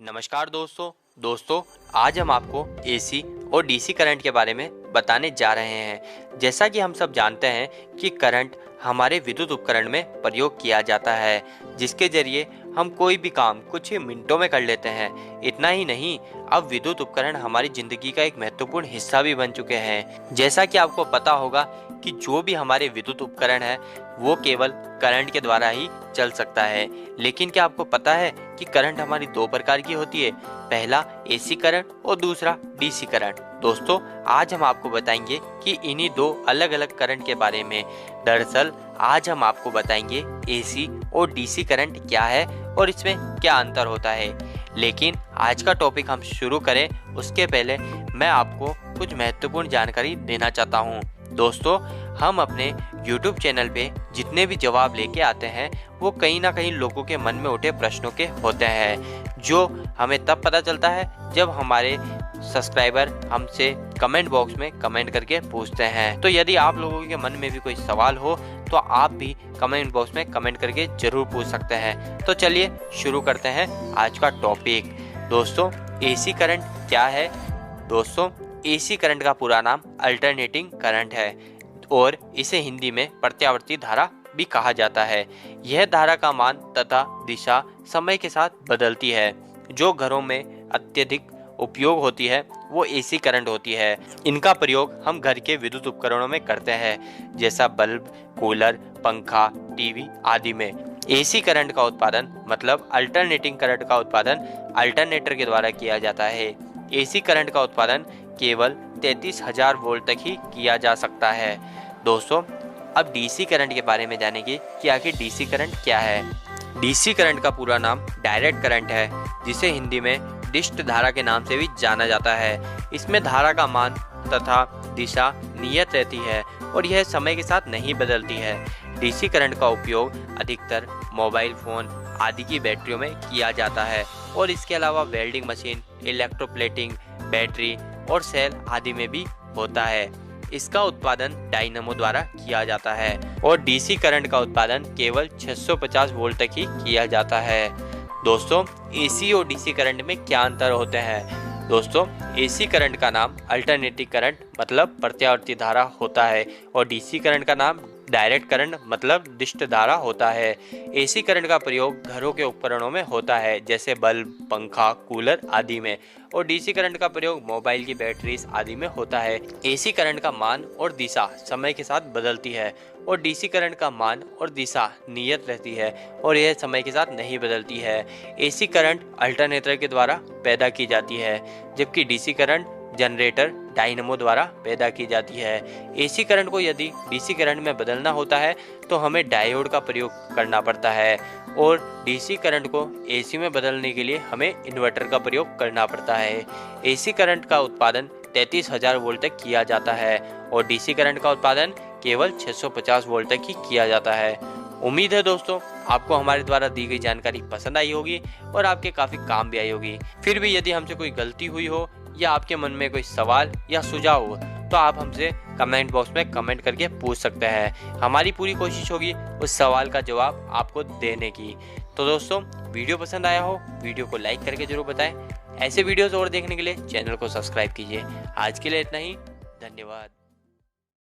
नमस्कार दोस्तों आज हम आपको एसी और डीसी करंट के बारे में बताने जा रहे हैं। जैसा कि हम सब जानते हैं कि करंट हमारे विद्युत उपकरण में प्रयोग किया जाता है, जिसके जरिए हम कोई भी काम कुछ ही मिनटों में कर लेते हैं। इतना ही नहीं, अब विद्युत उपकरण हमारी जिंदगी का एक महत्वपूर्ण हिस्सा भी बन चुके हैं। जैसा कि आपको पता होगा कि जो भी हमारे विद्युत उपकरण है वो केवल करंट के द्वारा ही चल सकता है। लेकिन क्या आपको पता है कि करंट हमारी दो प्रकार की होती है, पहला एसी करंट और दूसरा डीसी करंट। दोस्तों आज हम आपको बताएंगे कि इन्हीं दो अलग अलग करंट के बारे में। दरअसल आज हम आपको बताएंगे एसी और डीसी करंट क्या है और इसमें क्या अंतर होता है। लेकिन आज का टॉपिक हम शुरू करें उसके पहले मैं आपको कुछ महत्वपूर्ण जानकारी देना चाहता हूँ। दोस्तों हम अपने YouTube चैनल पे जितने भी जवाब लेके आते हैं वो कहीं ना कहीं लोगों के मन में उठे प्रश्नों के होते हैं, जो हमें तब पता चलता है जब हमारे सब्सक्राइबर हमसे कमेंट बॉक्स में कमेंट करके पूछते हैं। तो यदि आप लोगों के मन में भी कोई सवाल हो तो आप भी कमेंट बॉक्स में कमेंट करके जरूर पूछ सकते हैं। तो चलिए शुरू करते हैं आज का टॉपिक। दोस्तों एसी करंट क्या है? दोस्तों एसी करंट का पूरा नाम अल्टरनेटिंग करंट है और इसे हिंदी में प्रत्यावर्ती धारा भी कहा जाता है। यह धारा का मान तथा दिशा समय के साथ बदलती है। जो घरों में अत्यधिक उपयोग होती है वो एसी करंट होती है। इनका प्रयोग हम घर के विद्युत उपकरणों में करते हैं, जैसा बल्ब, कूलर, पंखा, टीवी आदि में। एसी करंट का उत्पादन मतलब अल्टरनेटिंग करंट का उत्पादन अल्टरनेटर के द्वारा किया जाता है। एसी करंट का उत्पादन केवल 33,000 वोल्ट तक ही किया जा सकता है। दोस्तों अब डीसी करंट के बारे में जानेंगे कि आखिर डीसी करंट क्या है। डीसी करंट का पूरा नाम डायरेक्ट करंट है, जिसे हिंदी में डिस्ट धारा के नाम से भी जाना जाता है। इसमें धारा का मान तथा दिशा नियत रहती है और यह समय के साथ नहीं बदलती है। डीसी करंट का उपयोग अधिकतर मोबाइल फोन आदि की बैटरियों में किया जाता है और इसके अलावा वेल्डिंग मशीन, इलेक्ट्रोप्लेटिंग, बैटरी और सेल आदि में भी होता है। इसका उत्पादन डायनेमो द्वारा किया जाता है और डीसी करंट का उत्पादन केवल 650 वोल्ट तक ही किया जाता है। दोस्तों एसी और डीसी करंट में क्या अंतर होते हैं? दोस्तों एसी करंट का नाम अल्टरनेटिंग करंट मतलब प्रत्यावर्ती धारा होता है और डीसी करंट का नाम डायरेक्ट करंट मतलब डिस्ट धारा होता है। एसी करंट का प्रयोग घरों के उपकरणों में होता है, जैसे बल्ब, पंखा, कूलर आदि में, और डीसी करंट का प्रयोग मोबाइल की बैटरीज आदि में होता है। एसी करंट का मान और दिशा समय के साथ बदलती है और डीसी करंट का मान और दिशा नियत रहती है और यह समय के साथ नहीं बदलती है। एसी करंट अल्टरनेटर के द्वारा पैदा की जाती है, जबकि डीसी करंट जनरेटर डायनेमो द्वारा पैदा की जाती है। एसी करंट को यदि डीसी करंट में बदलना होता है तो हमें डायोड का प्रयोग करना पड़ता है और डीसी करंट को एसी में बदलने के लिए हमें इन्वर्टर का प्रयोग करना पड़ता है। एसी करंट का उत्पादन 33,000 वोल्ट तक किया जाता है और डीसी करंट का उत्पादन केवल 650 वोल्ट तक ही किया जाता है। उम्मीद है दोस्तों आपको हमारे द्वारा दी गई जानकारी पसंद आई होगी और आपके काफी काम भी आई होगी। फिर भी यदि हमसे कोई गलती हुई हो या आपके मन में कोई सवाल या सुझाव हो तो आप हमसे कमेंट बॉक्स में कमेंट करके पूछ सकते हैं। हमारी पूरी कोशिश होगी उस सवाल का जवाब आपको देने की। तो दोस्तों वीडियो पसंद आया हो वीडियो को लाइक करके जरूर बताएं। ऐसे वीडियोस और देखने के लिए चैनल को सब्सक्राइब कीजिए। आज के लिए इतना ही, धन्यवाद।